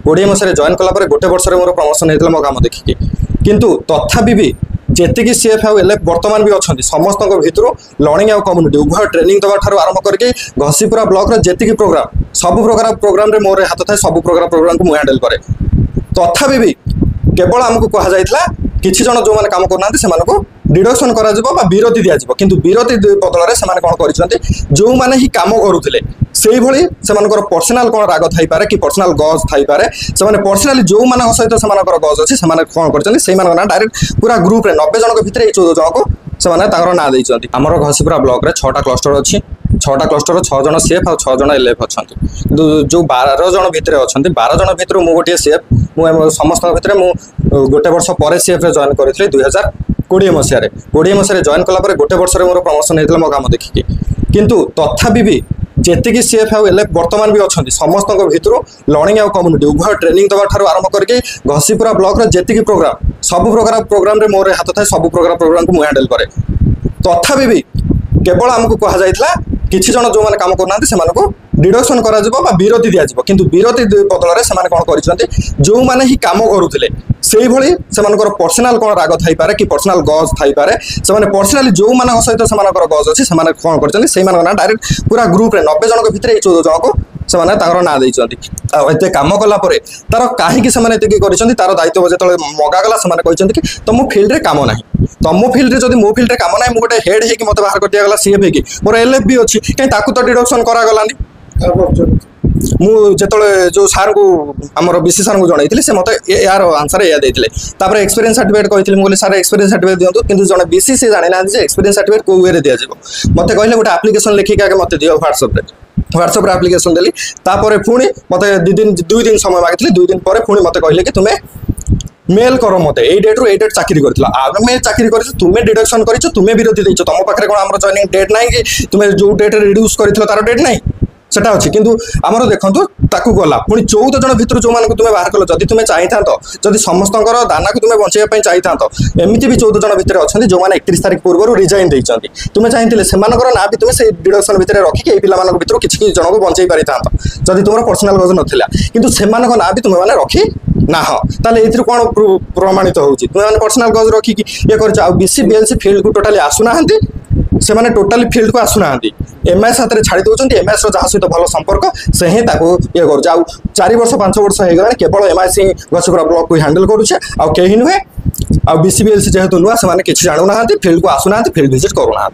कोड़े मसीह जॉइन कलापर गोटे वर्ष मोर प्रमोशन होता मो कम देखिकी किंतु तथापि भी जेतिकी सीएफ आउ एलएफ बर्तमान भी अच्छा समस्त भितर लर्निंग आउ कम्युनिटी उभय ट्रेनिंग दवा आरंभ करके घसीपुरा ब्लॉक जेतिकी प्रोग्राम सब प्रोग्राम मोर हाथ थाए सब प्रोग्राम को हैंडल करे तथापि भी केवल आमको कहुला किसी जन जो मैंने कम करना डिडक्शन करा विरति दिज्व कि विरति बदल से कौन कर जो मैंने ही कम करुले से पर्सनाल कौन राग थाईपे कि पर्सनाल गज थाईपे से पर्सनाली जो मान सहित गज अच्छी से कौन कर डायरेक्ट पूरा ग्रुप 90 जन भितर 14 जन को से ना देती आमर घसीपुरा ब्लॉक रे 6टा क्लस्टर अच्छी 6टा क्लस्टर 6 जन सीएफ और 6 जन एलएफ अच्छा जो 12 जन भितर अच्छा 12 जन भितर मु गोटे सीएफ मुझे समस्त भितर मुझे गोटे वर्ष पर सीएफ जॉइन करी 2020 मसीह जॉइन कलापर गोटे वर्ष मोर प्रमोशन होता मो कम देखिकी किंतु तथापि भी जेतिकी सीएफ आउ एलएफ बर्तमान भी अच्छा समस्त भितर लर्निंग आउ कम्युनिटी उभय ट्रेनिंग दवा आरंभ करके घसीपुरा ब्लॉक जेतिकी प्रोग्राम सब प्रोग्राम मोर हाथ थाए सब प्रोग्राम को हैंडल करे तथापि भी केवल आमको कहुला किसी जन जो मैंने कम करना डिडक्शन करा विरति दिज्व कि विरति बदल से कौन कर जो मैंने ही कम करुले से पर्सनाल कौन राग थाईपे कि पर्सनाल गज थाईपे से पर्सनाली जो मान सहित गज अच्छी से कौन कर डायरेक्ट पूरा ग्रुप 90 जन भितर 14 जन को से ना देते कम कलापर तार कहीं तार दायित्व जो मगागला से कि तुम फील्ड में कम ना तुम फील्ड जब मो फील्ड कम ना मुझे हेड हो मत बाहर कर दिगला सीएफ हो मोर एलएफ भी अच्छी कहीं तो डिडक्शन करागलानी मुझे जो सार को आम बीसी सार को जनई से मत यार आंसर या देते एक्सपीरियंस सर्टिफिकेट कही मुझे सार एक्सपीरियंस सर्टिफिकेट दिखाँ कि जन बीसी से जानी ना एक्सपीरियंस सर्टिफिकेट कौ वे दि मत कहले गोटे आप्लिकेसन लिखिक आगे मत दियो व्हाट्सएप आप्लिकेसन देली पुणी मत 2 दिन समय मांगी 2 दिन पर पुणी मत कहले कि तुम्हें मेल कर मत ए डेट रू ए डेट चाकरी कर चाकरी कर तुम्हें डिडक्शन कर तुम्हें विरति देच तुम पाखे कौन आम जॉइनिंग डेट ना कि तुम्हें जो डेट रिड्यूस कर तार डेट ना सेटा अच्छी किंतु आमर देखो ताकू गला पुणी 14 जन भितर जो तुम्हें बाहर कल जदि तुम्हें चाहिए जदि समस्त दाना को तुम्हें बचाई चाहिए एमती भी 14 जन भितर अच्छा जो मैंने 31 तारीख पूर्व रिजाइन देते तुम्हें चाहिए से ना भी तुम्हें से डिडक्शन भितर रखिक पिला भितर किसी जन को बचाई पारि था जदि तुम पर्सनाल गज नाला कि ना भी तुम्हें रखी ना ताले ये कौन प्रमाणित होती तुम्हें पर्सनाल गज रखिक ये कर बीसी बीएलसी फील्ड को टोटाली आसुना से मैंने टोटाली फील्ड को आसुना एमएस हाथ में छाड़ी दौरान एमएस जहाँ सहित भल संपर्क से ही ये कर 4 वर्ष 5 वर्ष हो गला केवल एमएस ही घसीपुरा ब्लॉक को हैंडल करुचे आउ कहीं नुहे आ बीसी बीएलसी जेहेतु नुआ से किसी जानू ना फील्ड को आसुना फील्ड विजिट करूना।